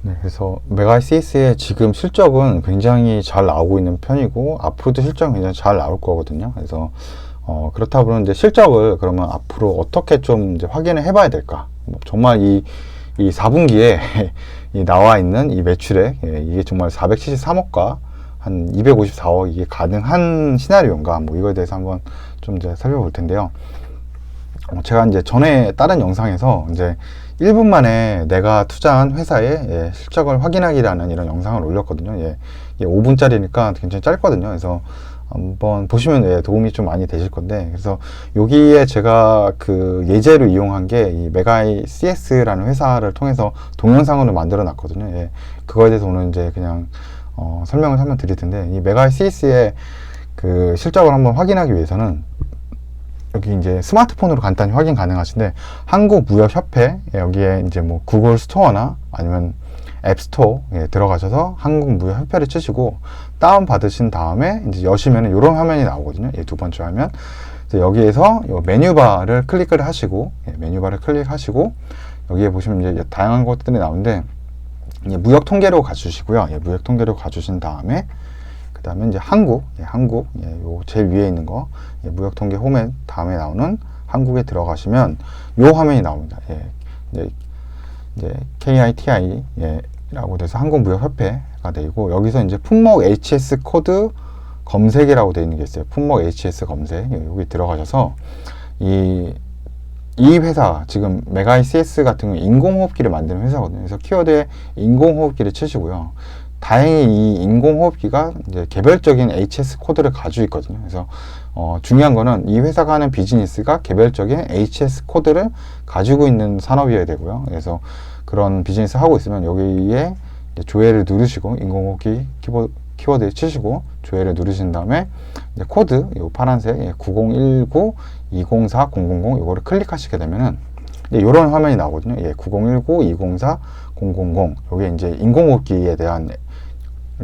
네, 그래서 메가CS의 지금 실적은 굉장히 잘 나오고 있는 편이고 앞으로도 실적은 굉장히 잘 나올 거거든요. 그래서 그렇다 보면 이제 실적을 그러면 앞으로 어떻게 좀 이제 확인을 해봐야 될까? 정말 이 4분기에 이 나와 있는 이 매출액, 이게 정말 473억과 한 254억 이게 가능한 시나리오인가? 뭐 이거에 대해서 한번 좀 이제 살펴볼 텐데요. 제가 이제 전에 다른 영상에서 이제 1분 만에 내가 투자한 회사의 실적을 확인하기라는 이런 영상을 올렸거든요. 이게 5분짜리니까 굉장히 짧거든요. 그래서 한번 보시면 도움이 좀 많이 되실 건데, 그래서 여기에 제가 그 예제로 이용한 게 이 메가CS라는 회사를 통해서 동영상으로 만들어 놨거든요. 그거에 대해서 오늘 이제 그냥 설명을 한번 드릴 텐데, 이 메가CS의 그 실적을 한번 확인하기 위해서는 여기 이제 스마트폰으로 간단히 확인 가능하신데, 한국무역협회 여기에 이제 뭐 구글 스토어나 아니면 앱스토어에 들어가셔서 한국무역협회를 치시고 다운 받으신 다음에 이제 여시면 이런 화면이 나오거든요. 두 번째 화면. 여기에서 이 메뉴바를 클릭을 하시고, 메뉴바를 클릭하시고 여기에 보시면 이제 다양한 것들이 나오는데, 무역 통계로 가주시고요. 무역 통계로 가주신 다음에 그 다음에 이제 한국, 요 제일 위에 있는 거, 무역 통계 홈에 다음에 나오는 한국에 들어가시면 요 화면이 나옵니다. 이제 KITI 라고 돼서 한국무역협회가 되고, 여기서 이제 품목 HS 코드 검색이라고 되어 있는 게 있어요. 품목 HS 검색. 여기 들어가셔서 이 회사, 지금 메가CS 같은 경우 인공호흡기를 만드는 회사거든요. 그래서 키워드에 인공호흡기를 치시고요. 다행히 이 인공호흡기가 이제 개별적인 HS 코드를 가지고 있거든요. 그래서 중요한 거는 이 회사가 하는 비즈니스가 개별적인 HS 코드를 가지고 있는 산업이어야 되고요. 그래서 그런 비즈니스 하고 있으면 여기에 조회를 누르시고, 인공호흡기 키워드 치시고 조회를 누르신 다음에 이제 코드, 이 파란색 9019-204000 이거를 클릭하시게 되면은 이런 화면이 나오거든요. 9019-204000. 이게 이제 인공호흡기에 대한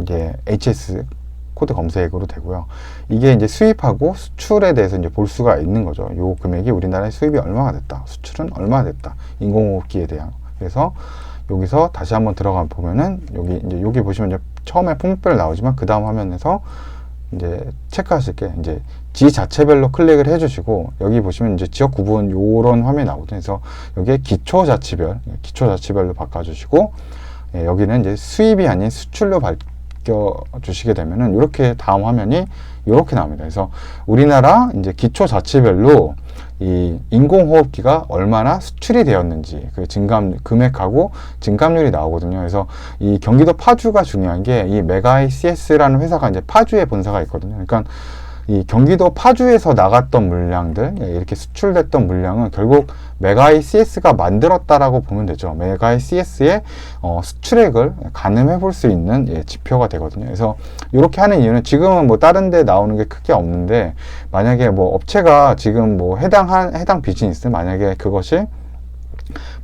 이제 HS 코드 검색으로 되고요. 이게 이제 수입하고 수출에 대해서 이제 볼 수가 있는 거죠. 요 금액이 우리나라의 수입이 얼마가 됐다, 수출은 얼마가 됐다, 인공호흡기에 대한. 그래서 여기서 다시 한번 들어가 보면은 여기 보시면 이제 처음에 품목별 나오지만 그 다음 화면에서 이제 체크하실 게 이제 지자체별로 클릭을 해주시고, 여기 보시면 이제 지역 구분 요런 화면이 나오거든요. 그래서 여기에 기초자치별로 바꿔주시고, 여기는 이제 수입이 아닌 수출로 바꿔주시게 되면은 이렇게 다음 화면이 이렇게 나옵니다. 그래서 우리나라 이제 기초자치별로 이 인공호흡기가 얼마나 수출이 되었는지 그 금액하고 증감률이 나오거든요. 그래서 이 경기도 파주가 중요한 게, 이 메가CS라는 회사가 이제 파주에 본사가 있거든요. 그러니까 이 경기도 파주에서 나갔던 물량들, 이렇게 수출됐던 물량은 결국 메가CS가 만들었다라고 보면 되죠. 메가CS의 수출액을 가늠해 볼 수 있는 지표가 되거든요. 그래서 이렇게 하는 이유는, 지금은 뭐 다른 데 나오는 게 크게 없는데, 만약에 뭐 업체가 지금 뭐 해당 비즈니스, 만약에 그것이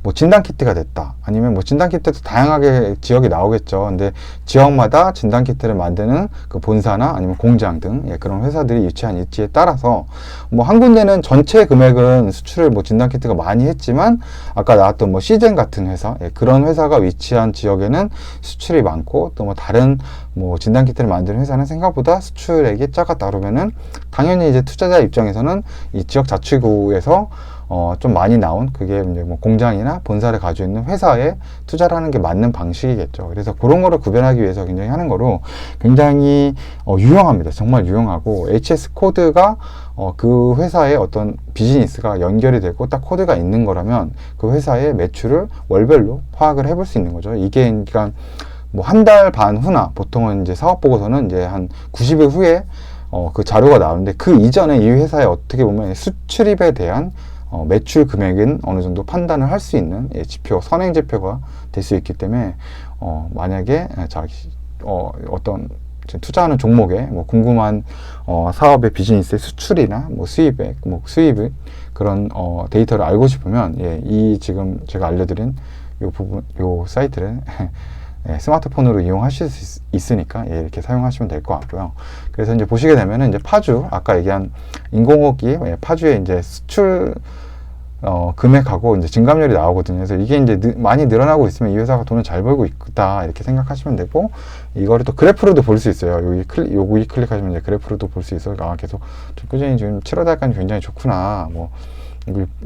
뭐 진단키트가 됐다, 아니면 뭐 진단키트도 다양하게 지역이 나오겠죠. 근데 지역마다 진단키트를 만드는 그 본사나 아니면 공장 등 그런 회사들이 위치한 위치에 따라서 뭐 한 군데는 전체 금액은 수출을 뭐 진단키트가 많이 했지만, 아까 나왔던 뭐 시젠 같은 회사, 그런 회사가 위치한 지역에는 수출이 많고, 또 뭐 다른 뭐 진단키트를 만드는 회사는 생각보다 수출액이 작았다 그러면은, 당연히 이제 투자자 입장에서는 이 지역 자치구에서 좀 많이 나온 그게 이제 뭐 공장이나 본사를 가지고 있는 회사에 투자를 하는 게 맞는 방식이겠죠. 그래서 그런 거를 구별하기 위해서 굉장히 하는 거로 굉장히 유용합니다. 정말 유용하고, HS 코드가 그 회사의 어떤 비즈니스가 연결이 되고 딱 코드가 있는 거라면 그 회사의 매출을 월별로 파악을 해볼 수 있는 거죠. 이게 그러니까 뭐 한 달 반 후나, 보통은 이제 사업 보고서는 이제 한 90일 후에 그 자료가 나오는데, 그 이전에 이 회사에 어떻게 보면 수출입에 대한 매출 금액은 어느 정도 판단을 할 수 있는 지표, 선행 지표가 될 수 있기 때문에, 만약에 어떤 투자하는 종목에 뭐 궁금한 사업의 비즈니스의 수출이나 뭐 수입액, 뭐 수입의 그런 데이터를 알고 싶으면, 이 지금 제가 알려드린 요 부분, 요 사이트를 스마트폰으로 이용하실 수 있으니까 이렇게 사용하시면 될 것 같고요. 그래서 이제 보시게 되면은 이제 파주, 아까 얘기한 인공호흡기, 파주에 이제 수출 금액하고 이제 증감률이 나오거든요. 그래서 이게 이제 많이 늘어나고 있으면 이 회사가 돈을 잘 벌고 있다 이렇게 생각하시면 되고, 이거를 또 그래프로도 볼 수 있어요. 여기 클릭하시면 이제 그래프로도 볼 수 있어요. 계속 좀 꾸준히 지금 7월 달까지 굉장히 좋구나. 뭐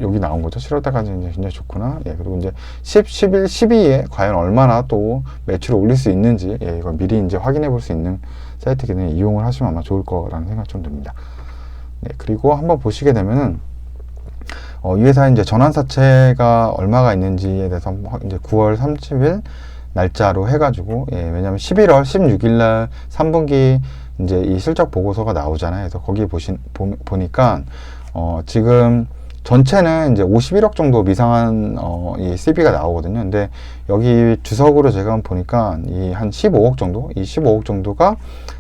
여기 나온 거죠. 7월 달까지 이제 굉장히 좋구나. 예, 그리고 이제 11, 12에 과연 얼마나 또 매출을 올릴 수 있는지, 예, 이걸 미리 이제 확인해 볼 수 있는 사이트이기 때문에 이용을 하시면 아마 좋을 거라는 생각 좀 듭니다. 네, 그리고 한번 보시게 되면은 이 회사의 이제 전환사채가 얼마가 있는지에 대해서 이제 9월 30일 날짜로 해가지고, 예, 왜냐면 11월 16일 날 3분기 이제 이 실적 보고서가 나오잖아요. 그래서 거기 보니까, 지금 전체는 이제 51억 정도 미상한, 이 CB가 나오거든요. 근데 여기 주석으로 제가 한번 보니까 이 한 15억 정도? 이 15억 정도가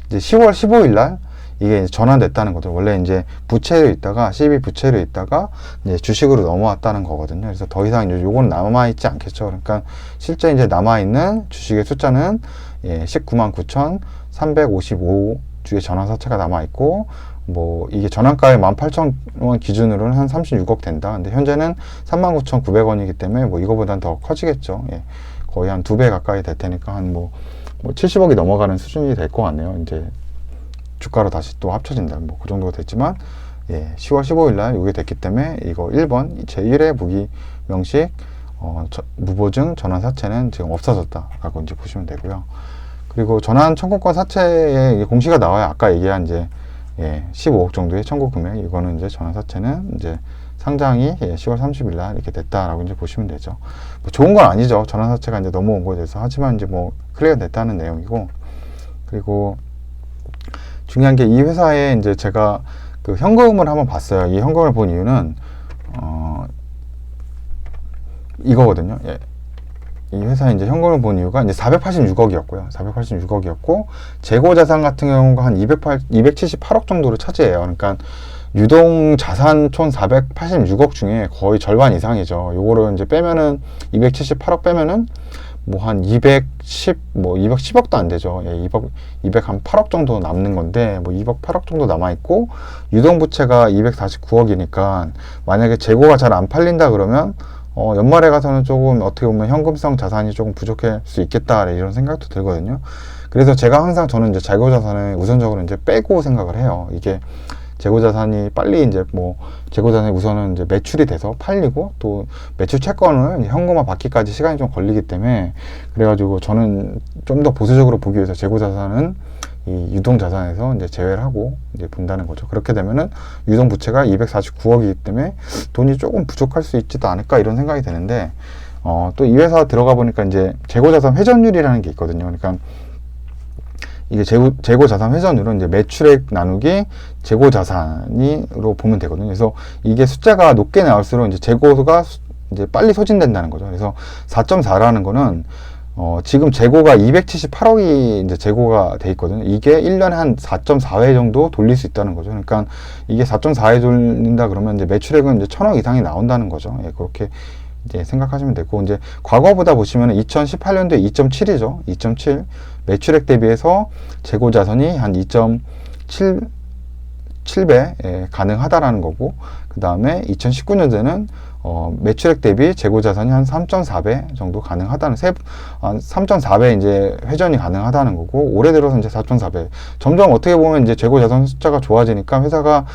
이제 10월 15일 날 이게 전환됐다는 거죠. 원래 이제 부채로 있다가, CB 부채로 있다가 이제 주식으로 넘어왔다는 거거든요. 그래서 더 이상 이제 요건 남아있지 않겠죠. 그러니까 실제 이제 남아있는 주식의 숫자는, 예, 19만 9,355 주의 전환사채가 남아있고, 뭐 이게 전환가에 18,000원 기준으로는 한 36억 된다. 근데 현재는 39,900원이기 때문에 뭐 이거보단 더 커지겠죠. 예, 거의 한 2배 가까이 될 테니까 한 뭐 70억이 넘어가는 수준이 될 것 같네요. 이제 주가로 다시 또 합쳐진다. 뭐 그 정도가 됐지만, 예, 10월 15일 날 이게 됐기 때문에 이거 1번 제1의 무기 명식 무보증 전환 사채는 지금 없어졌다라고 이제 보시면 되고요. 그리고 전환 청구권 사채에 공시가 나와야 아까 얘기한 이제, 예, 15억 정도의 청구 금액, 이거는 이제 전환 사채는 이제 상장이, 예, 10월 30일 날 이렇게 됐다라고 이제 보시면 되죠. 뭐 좋은 건 아니죠. 전환 사채가 이제 넘어온 거에 대해서. 하지만 이제 뭐 클리어가 됐다는 내용이고, 그리고 중요한 게 이 회사에 이제 제가 그 현금을 한번 봤어요. 이 현금을 본 이유는 이거거든요. 예. 이 회사에 이제 현금을 본 이유가 이제 486억이었고요. 486억이었고 재고 자산 같은 경우가 한 278억 정도를 차지해요. 그러니까 유동 자산 총 486억 중에 거의 절반 이상이죠. 요거를 이제 빼면은 278억 빼면은 뭐 한 210억도 안 되죠. 예, 208억 정도 남는 건데, 뭐 2억 8억 정도 남아있고, 유동부채가 249억이니까, 만약에 재고가 잘 안 팔린다 그러면, 연말에 가서는 조금 어떻게 보면 현금성 자산이 조금 부족할 수 있겠다, 이런 생각도 들거든요. 그래서 제가 항상 저는 이제 재고 자산을 우선적으로 이제 빼고 생각을 해요. 이게 재고 자산이 빨리 이제 뭐 재고 자산이 우선은 이제 매출이 돼서 팔리고 또 매출 채권을 현금화 받기까지 시간이 좀 걸리기 때문에, 그래가지고 저는 좀 더 보수적으로 보기 위해서 재고 자산은 이 유동 자산에서 이제 제외를 하고 이제 본다는 거죠. 그렇게 되면은 유동 부채가 249억이기 때문에 돈이 조금 부족할 수 있지도 않을까 이런 생각이 드는데, 또 이 회사 들어가 보니까 이제 재고 자산 회전율이라는 게 있거든요. 그러니까 이게 재고 자산 회전율은 이제 매출액 나누기 재고 자산으로 보면 되거든요. 그래서 이게 숫자가 높게 나올수록 이제 재고가 이제 빨리 소진된다는 거죠. 그래서 4.4라는 거는 지금 재고가 278억이 이제 재고가 돼 있거든요. 이게 1년에 한 4.4회 정도 돌릴 수 있다는 거죠. 그러니까 이게 4.4회 돌린다 그러면 이제 매출액은 이제 1,000억 이상이 나온다는 거죠. 예, 그렇게 이제 생각하시면 되고, 이제 과거보다 보시면 2018년도에 2.7이죠. 2.7 매출액 대비해서 재고 자산이 한 2.7배 가능하다라는 거고, 그 다음에 2019년도에는 매출액 대비 재고 자산이 한 3.4배 정도 가능하다는 3.4배 이제 회전이 가능하다는 거고, 올해 들어서 이제 4.4배. 점점 어떻게 보면 이제 재고 자산 숫자가 좋아지니까 회사가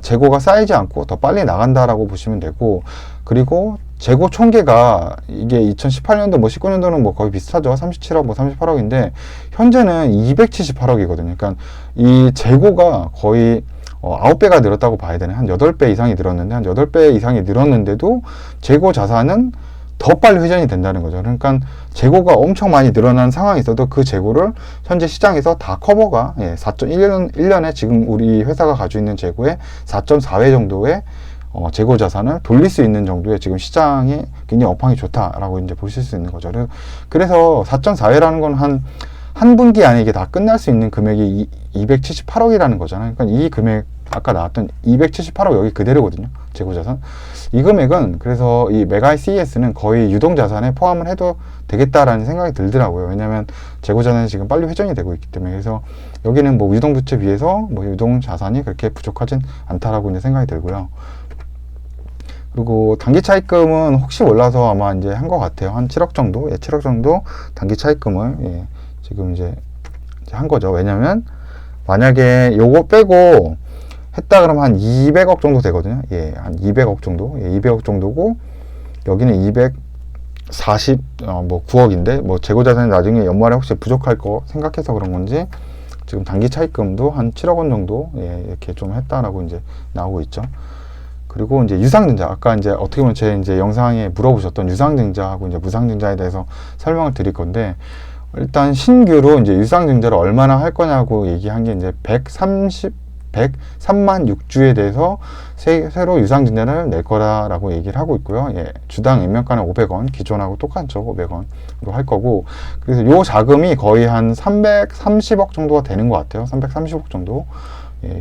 재고가 쌓이지 않고 더 빨리 나간다라고 보시면 되고, 그리고 재고 총계가 이게 2018년도 뭐 19년도는 뭐 거의 비슷하죠. 37억 뭐 38억인데 현재는 278억이거든요. 그러니까 이 재고가 거의 9배가 늘었다고 봐야 되네. 한 8배 이상이 늘었는데, 한 8배 이상이 늘었는데도 재고 자산은 더 빨리 회전이 된다는 거죠. 그러니까 재고가 엄청 많이 늘어나는 상황이 있어도 그 재고를 현재 시장에서 다 커버가, 1년에 지금 우리 회사가 가지고 있는 재고의 4.4회 정도의 재고 자산을 돌릴 수 있는 정도의 지금 시장이 굉장히 업황이 좋다라고 이제 보실 수 있는 거죠. 그래서 4.4회라는 건 한 분기 안에 이게 다 끝날 수 있는 금액이 278억이라는 거잖아요. 그러니까 이 금액, 아까 나왔던 278억 여기 그대로거든요. 재고 자산. 이 금액은 그래서 이 메가이 CES는 거의 유동 자산에 포함을 해도 되겠다라는 생각이 들더라고요. 왜냐하면 재고 자산이 지금 빨리 회전이 되고 있기 때문에. 그래서 여기는 뭐 유동 부채 비해서 뭐 유동 자산이 그렇게 부족하진 않다라고 이제 생각이 들고요. 그리고 단기 차입금은 혹시 몰라서 아마 이제 한 것 같아요. 한 7억 정도, 7억 정도 단기 차입금을 지금 이제 한 거죠. 왜냐면 만약에 요거 빼고 했다 그러면 한 200억 정도 되거든요. 한 200억 정도, 200억 정도고 여기는 240, 뭐 9억인데 뭐 재고자산이 나중에 연말에 혹시 부족할 거 생각해서 그런 건지 지금 단기 차입금도 한 7억 원 정도 이렇게 좀 했다라고 이제 나오고 있죠. 그리고 이제 유상증자, 아까 이제 어떻게 보면 제 이제 영상에 물어보셨던 유상증자하고 이제 무상증자에 대해서 설명을 드릴 건데, 일단 신규로 이제 유상증자를 얼마나 할 거냐고 얘기한 게 이제 103만 6주에 대해서 새로 유상증자를 낼 거라고 얘기를 하고 있고요. 주당 액면가는 500원, 기존하고 똑같죠. 500원으로 할 거고, 그래서 요 자금이 거의 한 330억 정도가 되는 것 같아요. 330억 정도.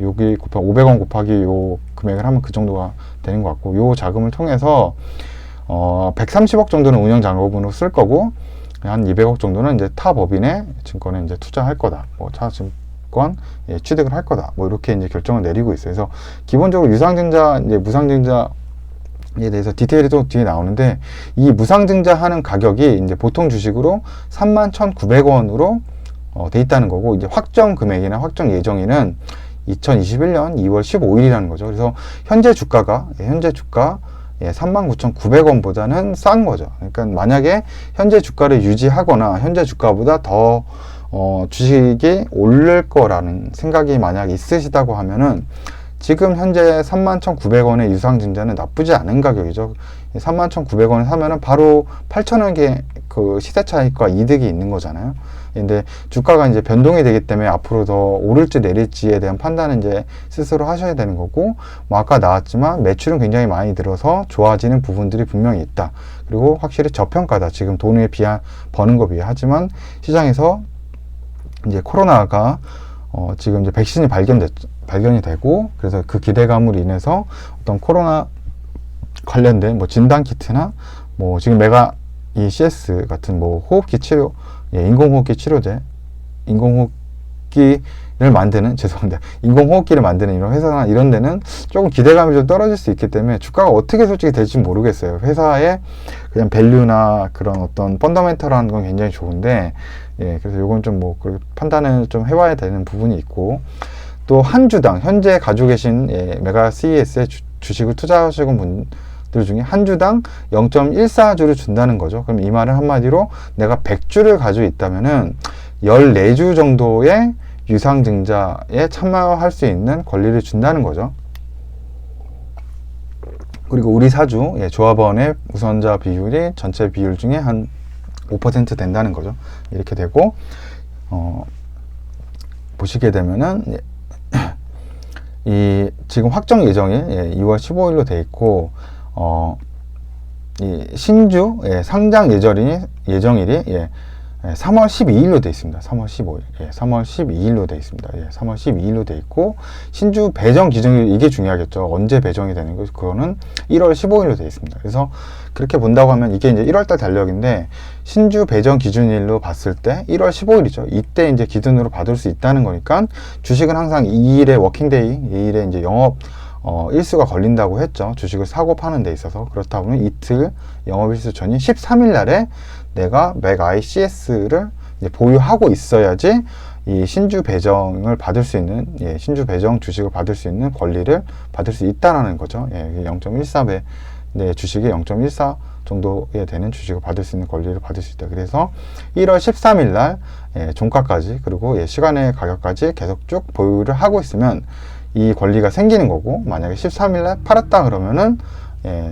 여기 500원 곱하기 요 금액을 하면 그 정도가 되는 것 같고, 요 자금을 통해서 130억 정도는 운영 자금으로 쓸 거고, 한 200억 정도는 이제 타 법인의 증권에 이제 투자할 거다. 뭐 차증권 취득을 할 거다. 뭐 이렇게 이제 결정을 내리고 있어요. 그래서 기본적으로 유상증자, 이제 무상증자에 대해서 디테일이 또 뒤에 나오는데, 이 무상증자 하는 가격이 이제 보통 주식으로 31,900원으로 돼 있다는 거고, 이제 확정 금액이나 확정 예정일은 2021년 2월 15일이라는 거죠. 그래서 현재 주가 39,900원보다는 싼 거죠. 그러니까 만약에 현재 주가를 유지하거나 현재 주가보다 더 주식이 오를 거라는 생각이 만약 있으시다고 하면은 지금 현재 31,900원의 유상증자는 나쁘지 않은 가격이죠. 31,900원을 사면은 바로 8,000원의 그 시세 차익과 이득이 있는 거잖아요. 근데 주가가 이제 변동이 되기 때문에 앞으로 더 오를지 내릴지에 대한 판단은 이제 스스로 하셔야 되는 거고, 뭐 아까 나왔지만 매출은 굉장히 많이 들어서 좋아지는 부분들이 분명히 있다. 그리고 확실히 저평가다. 지금 돈에 버는 거 비해. 하지만 시장에서 이제 코로나가 지금 이제 백신이 발견이 되고, 그래서 그 기대감으로 인해서 어떤 코로나 관련된 뭐 진단 키트나 뭐 지금 내가 이 CS 같은 뭐 호흡기 치료, 인공호흡기 치료제, 인공호흡기를 만드는, 죄송합니다. 인공호흡기를 만드는 이런 회사나 이런 데는 조금 기대감이 좀 떨어질 수 있기 때문에 주가가 어떻게 솔직히 될지 모르겠어요. 회사의 그냥 밸류나 그런 어떤 펀더멘털한 건 굉장히 좋은데, 그래서 요건 좀 뭐 판단을 좀 해봐야 되는 부분이 있고, 또 한 주당 현재 가지고 계신 메가 CES에 주식을 투자하시는 분들 중에 한 주당 0.14주를 준다는 거죠. 그럼 이 말은 한마디로 내가 100주를 가지고 있다면은 14주 정도의 유상증자에 참여할 수 있는 권리를 준다는 거죠. 그리고 우리 사주 조합원의 우선자 비율이 전체 비율 중에 한 5% 된다는 거죠. 이렇게 되고, 보시게 되면은 이 지금 확정 예정일 2월 15일로 돼 있고, 이 신주 상장 예정일이 3월 12일로 돼 있습니다. 3월 15일. 3월 12일로 돼 있습니다. 3월 12일로 돼 있고, 신주 배정 기준일, 이게 중요하겠죠. 언제 배정이 되는 거, 그거는 1월 15일로 돼 있습니다. 그래서 그렇게 본다고 하면 이게 이제 1월달 달력인데, 신주 배정 기준일로 봤을 때 1월 15일이죠. 이때 이제 기준으로 받을 수 있다는 거니까, 주식은 항상 2일의 워킹데이, 2일의 이제 영업 일수가 걸린다고 했죠. 주식을 사고 파는 데 있어서. 그렇다 보면 이틀 영업일수 전인 13일 날에 내가 맥 ICS를 이제 보유하고 있어야지 이 신주 배정을 받을 수 있는, 신주 배정 주식을 받을 수 있는 권리를 받을 수 있다라는 거죠. 0.14배, 내 주식의 0.14 정도에 되는 주식을 받을 수 있는 권리를 받을 수 있다. 그래서 1월 13일 날 종가까지, 그리고 시간의 가격까지 계속 쭉 보유를 하고 있으면 이 권리가 생기는 거고, 만약에 13일 날 팔았다 그러면은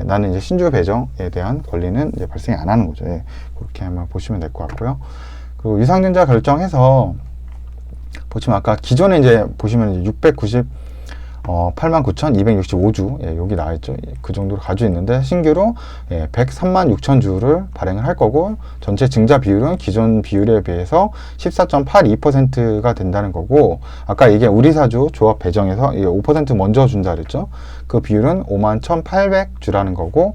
나는 이제 신주 배정에 대한 권리는 이제 발생이 안 하는 거죠. 그렇게 한번 보시면 될 것 같고요. 그리고 유상증자 결정해서 보시면 아까 기존에 이제 보시면 이제 89,265주 여기 나와 있죠. 그 정도로 가지고 있는데, 신규로 103만 6천 주를 발행을 할 거고, 전체 증자 비율은 기존 비율에 비해서 14.82%가 된다는 거고, 아까 이게 우리 사주 조합 배정에서 5% 먼저 준다 그랬죠. 그 비율은 51,800주라는 거고,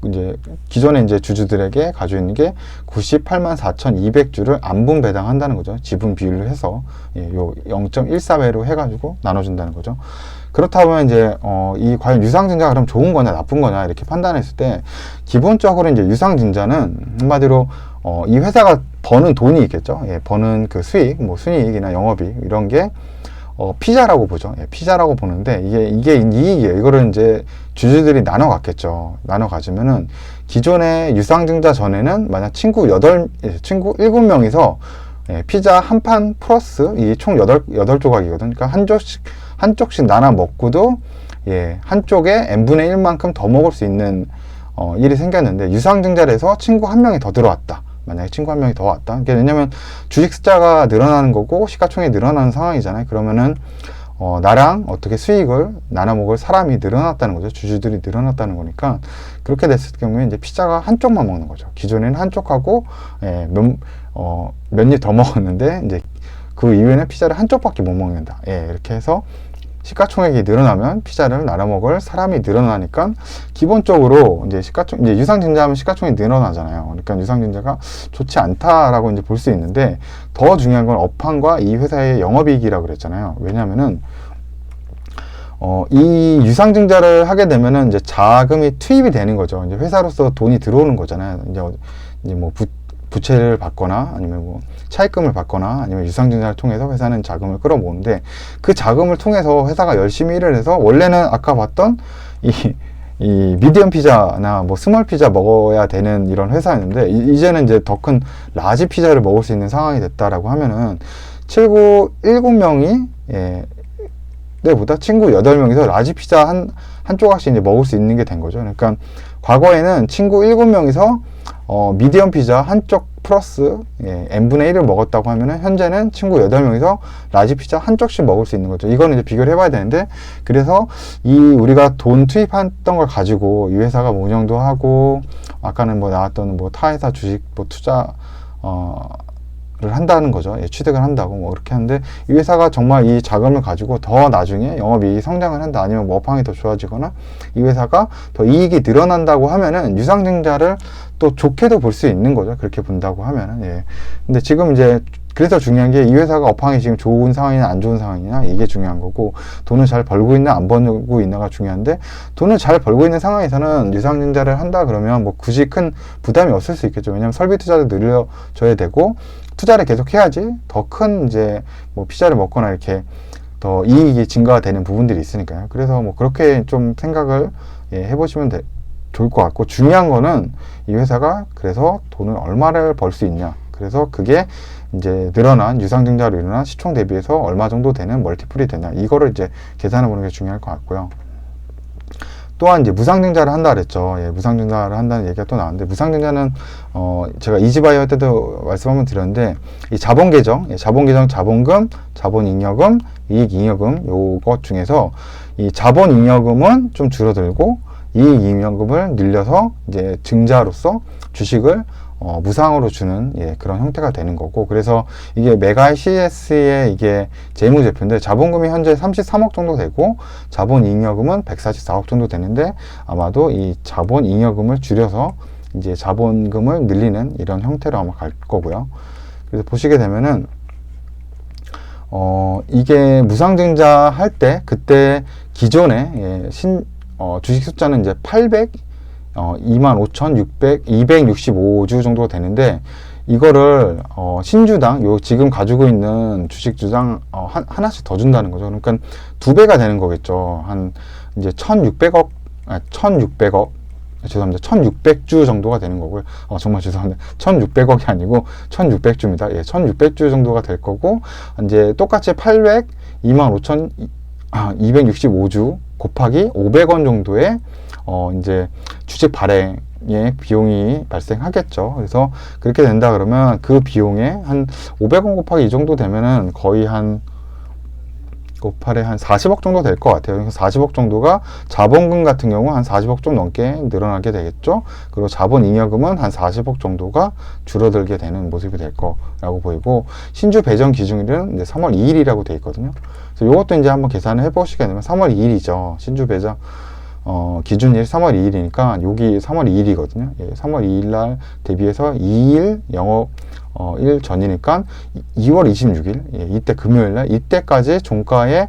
이제 기존에 이제 주주들에게 가지고 있는 게 98만 4,200주를 안분 배당한다는 거죠. 지분 비율로 해서 요 0.14배로 해가지고 나눠준다는 거죠. 그렇다면 이제 이 과연 유상증자가 그럼 좋은 거냐 나쁜 거냐 이렇게 판단했을 때 기본적으로 이제 유상증자는 한마디로 이 회사가 버는 돈이 있겠죠. 예, 버는 그 수익, 뭐 순이익이나 영업이익 이런 게 피자라고 보죠. 예, 피자라고 보는데 이게 이익이에요. 이거를 이제 주주들이 나눠 갖겠죠. 나눠 가지면은 기존의 유상증자 전에는 만약 친구 7명이서 예, 피자 한 판 플러스 이 총 8조각이거든. 그러니까 한쪽씩 나눠 먹고도 예, 한쪽에 n분의 1만큼 더 먹을 수 있는 일이 생겼는데 유상증자를 해서 친구 한 명이 더 들어왔다. 만약에 친구 한 명이 더 왔다. 왜냐면 주식 숫자가 늘어나는 거고 시가총액이 늘어나는 상황이잖아요. 그러면은 나랑 어떻게 수익을 나눠 먹을 사람이 늘어났다는 거죠. 주주들이 늘어났다는 거니까 그렇게 됐을 경우에 이제 피자가 한쪽만 먹는 거죠. 기존에는 한쪽하고 예, 몇 입 더 먹었는데 이제 그 이후에는 피자를 한쪽밖에 못 먹는다. 예, 이렇게 해서 시가총액이 늘어나면 피자를 나눠 먹을 사람이 늘어나니까 기본적으로 이제 이제 유상증자하면 시가총액이 늘어나잖아요. 그러니까 유상증자가 좋지 않다라고 이제 볼 수 있는데 더 중요한 건 업황과 이 회사의 영업이익이라고 그랬잖아요. 왜냐면은 이 유상증자를 하게 되면은 이제 자금이 투입이 되는 거죠. 이제 회사로서 돈이 들어오는 거잖아요. 이제 뭐 부채를 받거나 아니면 뭐 차입금을 받거나 아니면 유상증자를 통해서 회사는 자금을 끌어모으는데 그 자금을 통해서 회사가 열심히 일을 해서 원래는 아까 봤던 이 미디엄 피자나 뭐 스몰 피자 먹어야 되는 이런 회사였는데 이제는 이제 더 큰 라지 피자를 먹을 수 있는 상황이 됐다라고 하면은 7명이 예, 때보다 친구 8명이서 라지 피자 한 조각씩 이제 먹을 수 있는 게 된 거죠. 그러니까 과거에는 친구 7명이서 미디엄 피자 한쪽 플러스 예, n분의 1을 먹었다고 하면은 현재는 친구 8명이서 라지 피자 한 쪽씩 먹을 수 있는 거죠. 이거는 이제 비교를 해봐야 되는데 그래서 우리가 돈 투입했던 걸 가지고 이 회사가 뭐 운영도 하고 아까는 뭐 나왔던 뭐 타회사 주식 뭐 투자 를 한다는 거죠. 예, 취득을 한다고 뭐 그렇게 하는데 이 회사가 정말 이 자금을 가지고 더 나중에 영업이익이 성장을 한다 아니면 뭐 업황이 더 좋아지거나 이 회사가 더 이익이 늘어난다고 하면은 유상증자를 또 좋게도 볼 수 있는 거죠. 그렇게 본다고 하면은 예. 근데 지금 이제 그래서 중요한 게 이 회사가 업황이 지금 좋은 상황이나 안 좋은 상황이냐 이게 중요한 거고 돈을 잘 벌고 있나 안 벌고 있나가 중요한데 돈을 잘 벌고 있는 상황에서는 유상증자를 한다 그러면 뭐 굳이 큰 부담이 없을 수 있겠죠. 왜냐하면 설비 투자도 늘려줘야 되고 투자를 계속 해야지 더 큰 이제 뭐 피자를 먹거나 이렇게 더 이익이 증가가 되는 부분들이 있으니까요. 그래서 뭐 그렇게 좀 생각을 예, 해보시면 좋을 것 같고 중요한 거는 이 회사가 그래서 돈을 얼마를 벌 수 있냐. 그래서 그게 이제 늘어난 유상증자로 일어난 시총 대비해서 얼마 정도 되는 멀티플이 되냐. 이거를 이제 계산해 보는 게 중요할 것 같고요. 또한 이제 무상증자를 한다 그랬죠. 예, 무상증자를 한다는 얘기가 또 나왔는데 무상증자는 제가 이지바이오 때도 말씀 한번 드렸는데 이 자본계정, 자본금, 자본잉여금, 이익잉여금 요것 중에서 이 자본잉여금은 좀 줄어들고 이익잉여금을 늘려서 이제 증자로서 주식을 무상으로 주는 예, 그런 형태가 되는 거고 그래서 이게 메가이 CS의 이게 재무제표인데 자본금이 현재 33억 정도 되고 자본잉여금은 144억 정도 되는데 아마도 이 자본잉여금을 줄여서 이제 자본금을 늘리는 이런 형태로 아마 갈 거고요. 그래서 보시게 되면은 이게 무상증자 할 때 그때 기존에 예, 주식 숫자는 이제 25,265주 정도가 되는데 이거를 신주당 지금 가지고 있는 주식 주당 하나씩 더 준다는 거죠. 그러니까 2배가 되는 거겠죠. 한 이제 1,600억 죄송합니다. 1,600주 정도가 되는 거고요. 정말 죄송합니다. 1,600억이 아니고 1,600주입니다. 예, 1,600주 정도가 될 거고 이제 똑같이 25,265주 곱하기 500원 정도의 이제 주식 발행의 비용이 발생하겠죠. 그래서 그렇게 된다 그러면 그 비용에 한 500원 곱하기 이 정도 되면은 거의 한 40억 정도 될 것 같아요. 그래서 40억 정도가 자본금 같은 경우 한 40억 좀 넘게 늘어나게 되겠죠. 그리고 자본잉여금은 한 40억 정도가 줄어들게 되는 모습이 될 거라고 보이고 신주 배정 기준일은 이제 3월 2일이라고 되어 있거든요. 그래서 이것도 이제 한번 계산을 해보시게 되면 3월 2일이죠. 신주 배정 기준일 3월 2일이니까 여기 3월 2일이거든요. 예, 3월 2일 날 대비해서 2일 영업 일 전이니까 2월 26일 예, 이때 금요일 날 이때까지 종가의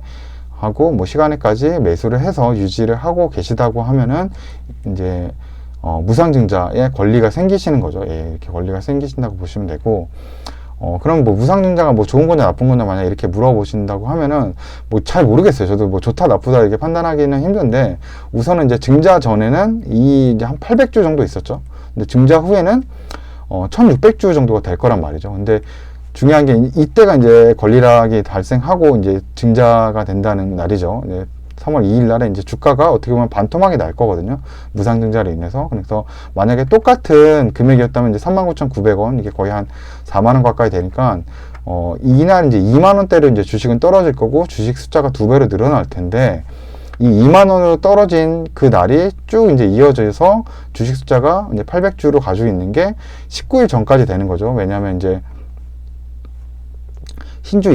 하고 뭐 시간에까지 매수를 해서 유지를 하고 계시다고 하면은 이제 무상증자의 권리가 생기시는 거죠. 예, 이렇게 권리가 생기신다고 보시면 되고, 그럼 뭐 무상증자가 뭐 좋은 거냐 나쁜 거냐 만약 이렇게 물어보신다고 하면은 뭐 잘 모르겠어요. 저도 뭐 좋다 나쁘다 이렇게 판단하기는 힘든데, 우선은 이제 증자 전에는 이제 한 800주 정도 있었죠. 근데 증자 후에는 1600주 정도가 될 거란 말이죠. 근데 중요한 게 이때가 이제 권리락이 발생하고 이제 증자가 된다는 날이죠. 이제 3월 2일 날에 이제 주가가 어떻게 보면 반토막이 날 거거든요. 무상증자로 인해서. 그래서 만약에 똑같은 금액이었다면 이제 39,900원, 이게 거의 한 4만원 가까이 되니까, 이날 이제 2만원대로 이제 주식은 떨어질 거고, 주식 숫자가 2배로 늘어날 텐데, 이 2만원으로 떨어진 그 날이 쭉 이제 이어져서 주식 숫자가 이제 800주로 가지고 있는 게 19일 전까지 되는 거죠. 왜냐하면 이제 신주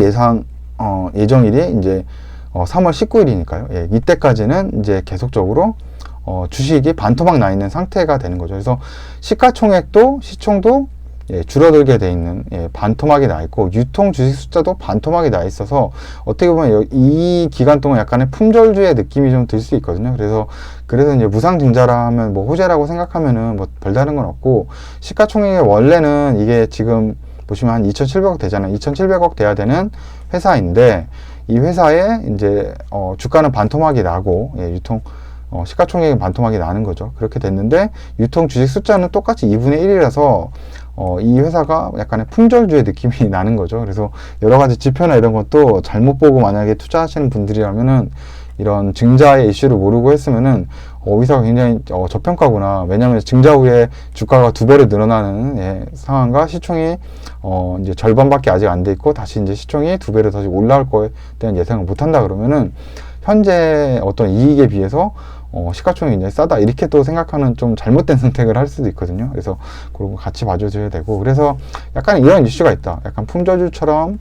예정일이 이제 3월 19일이니까요. 예, 이때까지는 이제 계속적으로 주식이 반토막 나 있는 상태가 되는 거죠. 그래서 시가총액도 시총도 예, 줄어들게 돼 있는, 예, 반토막이 나 있고, 유통 주식 숫자도 반토막이 나 있어서 어떻게 보면 이 기간 동안 약간의 품절주의 느낌이 좀 들 수 있거든요. 그래서 이제 무상증자라 하면 뭐 호재라고 생각하면은 뭐 별다른 건 없고, 시가총액이 원래는 이게 지금 보시면 한 2,700억 되잖아요. 2,700억 돼야 되는 회사인데, 이 회사에 이제 주가는 반토막이 나고, 예, 시가총액이 반토막이 나는 거죠. 그렇게 됐는데, 유통 주식 숫자는 똑같이 2분의 1이라서 이 회사가 약간의 품절주의 느낌이 나는 거죠. 그래서 여러 가지 지표나 이런 것도 잘못 보고 만약에 투자하시는 분들이라면은, 이런 증자의 이슈를 모르고 했으면은 이 회사가 굉장히 저평가구나. 왜냐하면 증자 후에 주가가 2배로 늘어나는, 예, 상황과 시총이 이제 절반밖에 아직 안 돼 있고, 다시 이제 시총이 2배로 다시 올라올 거에 대한 예상을 못 한다 그러면은, 현재 어떤 이익에 비해서 시가총액이 굉장히 싸다 이렇게 또 생각하는 좀 잘못된 선택을 할 수도 있거든요. 그래서 그런 거 같이 봐줘야 되고, 그래서 약간 이런 이슈가 있다. 약간 품절주처럼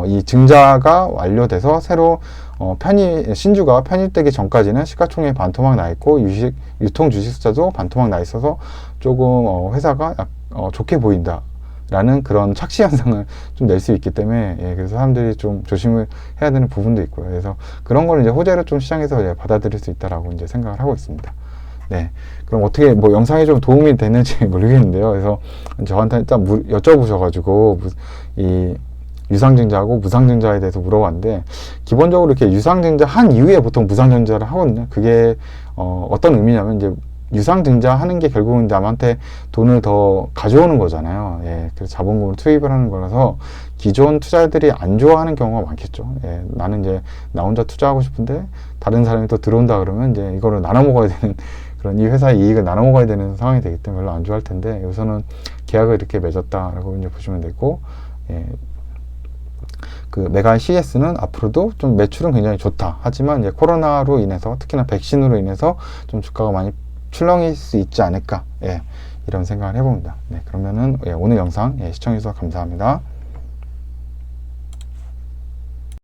이 증자가 완료돼서 새로 신주가 편입되기 전까지는 시가총액 반토막 나 있고, 유통 주식 숫자도 반토막 나 있어서 조금 회사가 좋게 보인다 라는 그런 착시 현상을 좀 낼 수 있기 때문에, 예, 그래서 사람들이 좀 조심을 해야 되는 부분도 있고요. 그래서 그런 거를 이제 호재로 좀 시장에서 이제 받아들일 수 있다라고 이제 생각을 하고 있습니다. 네. 그럼 어떻게 뭐 영상이 좀 도움이 되는지 모르겠는데요. 그래서 저한테 일단 여쭤보셔가지고 이 유상증자하고 무상증자에 대해서 물어봤는데, 기본적으로 이렇게 유상증자 한 이후에 보통 무상증자를 하거든요. 그게 어떤 의미냐면, 이제 유상증자 하는 게 결국은 남한테 돈을 더 가져오는 거잖아요. 예, 그래서 자본금을 투입을 하는 거라서 기존 투자자들이 안 좋아하는 경우가 많겠죠. 예, 나는 이제 나 혼자 투자하고 싶은데 다른 사람이 또 들어온다 그러면 이제 이거를 나눠 먹어야 되는, 그런 이 회사의 이익을 나눠 먹어야 되는 상황이 되기 때문에 별로 안 좋아할 텐데, 우선은 계약을 이렇게 맺었다라고 이제 보시면 되고, 예, 그 메갈 CS는 앞으로도 좀 매출은 굉장히 좋다. 하지만 이제 코로나로 인해서, 특히나 백신으로 인해서 좀 주가가 많이 출렁일 수 있지 않을까, 예, 이런 생각을 해봅니다. 네, 그러면은, 예, 오늘 영상, 예, 시청해주셔서 감사합니다.